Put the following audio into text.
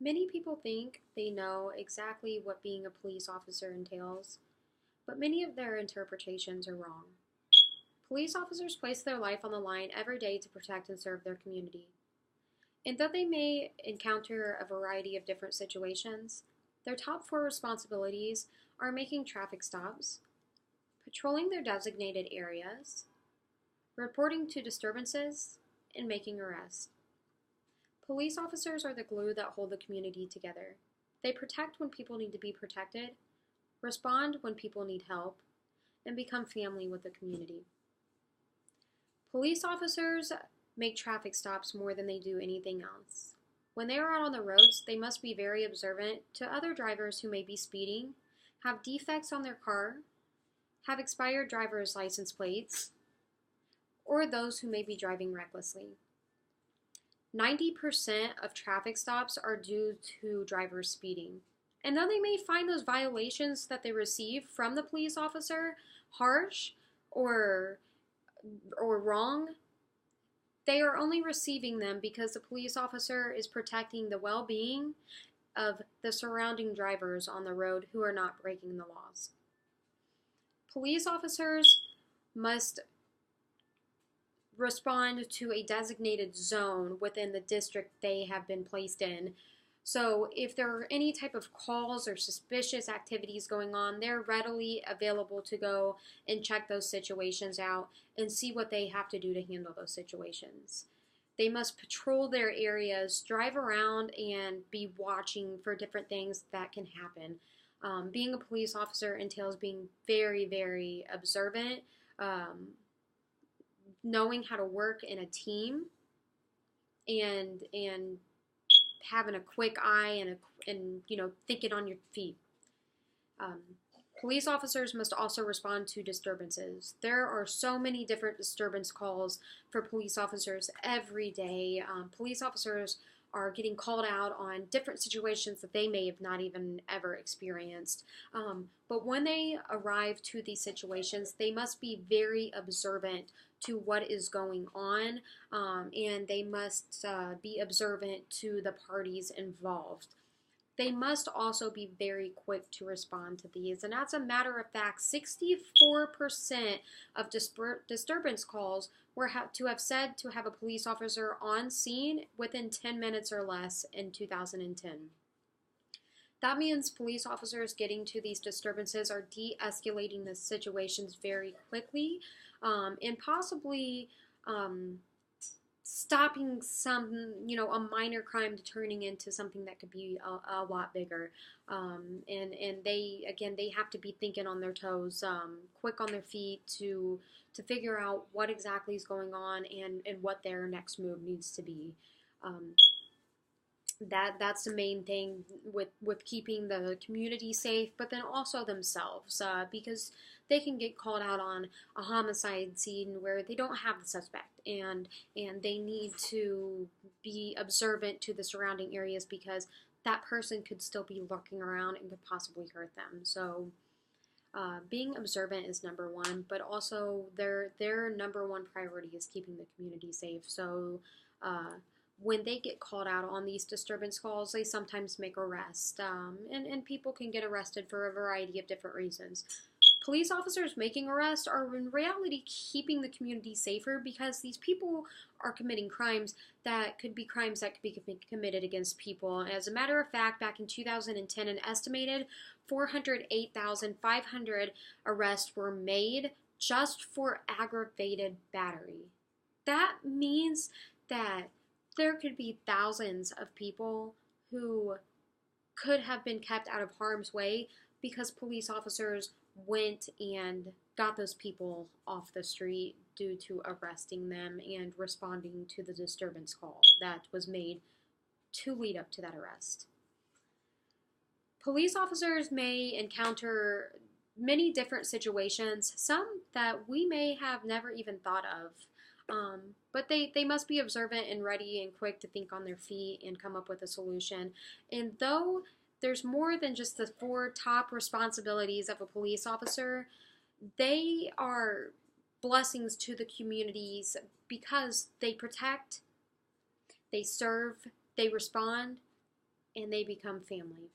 Many people think they know exactly what being a police officer entails, but many of their interpretations are wrong. Police officers place their life on the line every day to protect and serve their community. And though they may encounter a variety of different situations, their top four responsibilities are making traffic stops, patrolling their designated areas, reporting to disturbances, and making arrests. Police officers are the glue that hold the community together. They protect when people need to be protected, respond when people need help, and become family with the community. Police officers make traffic stops more than they do anything else. When they are out on the roads, they must be very observant to other drivers who may be speeding, have defects on their car, have expired driver's license plates, or those who may be driving recklessly. 90% of traffic stops are due to drivers speeding. And though they may find those violations that they receive from the police officer harsh or wrong, they are only receiving them because the police officer is protecting the well-being of the surrounding drivers on the road who are not breaking the laws. Police officers must respond to a designated zone within the district they have been placed in. So if there are any type of calls or suspicious activities going on, they're readily available to go and check those situations out and see what they have to do to handle those situations. They must patrol their areas, drive around, and be watching for different things that can happen. Being a police officer entails being very, very observant, knowing how to work in a team, and having a quick eye and thinking on your feet. Um, Police officers must also respond to disturbances. There are so many different disturbance calls for police officers every day. Police officers are getting called out on different situations that they may have not even ever experienced. But when they arrive to these situations, they must be very observant to what is going on, and they must be observant to the parties involved. They must also be very quick to respond to these. And as a matter of fact, 64% of disturbance calls were to have said to have a police officer on scene within 10 minutes or less in 2010. That means police officers getting to these disturbances are de-escalating the situations very quickly, and possibly stopping a minor crime to turning into something that could be a lot bigger. And they have to be thinking on their toes, quick on their feet to figure out what exactly is going on and what their next move needs to be. That's the main thing with keeping the community safe, but then also themselves, because they can get called out on a homicide scene where they don't have the suspect, and they need to be observant to the surrounding areas because that person could still be lurking around and could possibly hurt them. So being observant is number one, but also their number one priority is keeping the community safe. So when they get called out on these disturbance calls, they sometimes make arrests, and people can get arrested for a variety of different reasons. Police officers making arrests are in reality keeping the community safer because these people are committing crimes that could be committed against people. As a matter of fact, back in 2010, an estimated 408,500 arrests were made just for aggravated battery. That means that there could be thousands of people who could have been kept out of harm's way because police officers went and got those people off the street due to arresting them and responding to the disturbance call that was made to lead up to that arrest. Police officers may encounter many different situations, some that we may have never even thought of. But they must be observant and ready and quick to think on their feet and come up with a solution. And though there's more than just the four top responsibilities of a police officer, they are blessings to the communities because they protect, they serve, they respond, and they become family.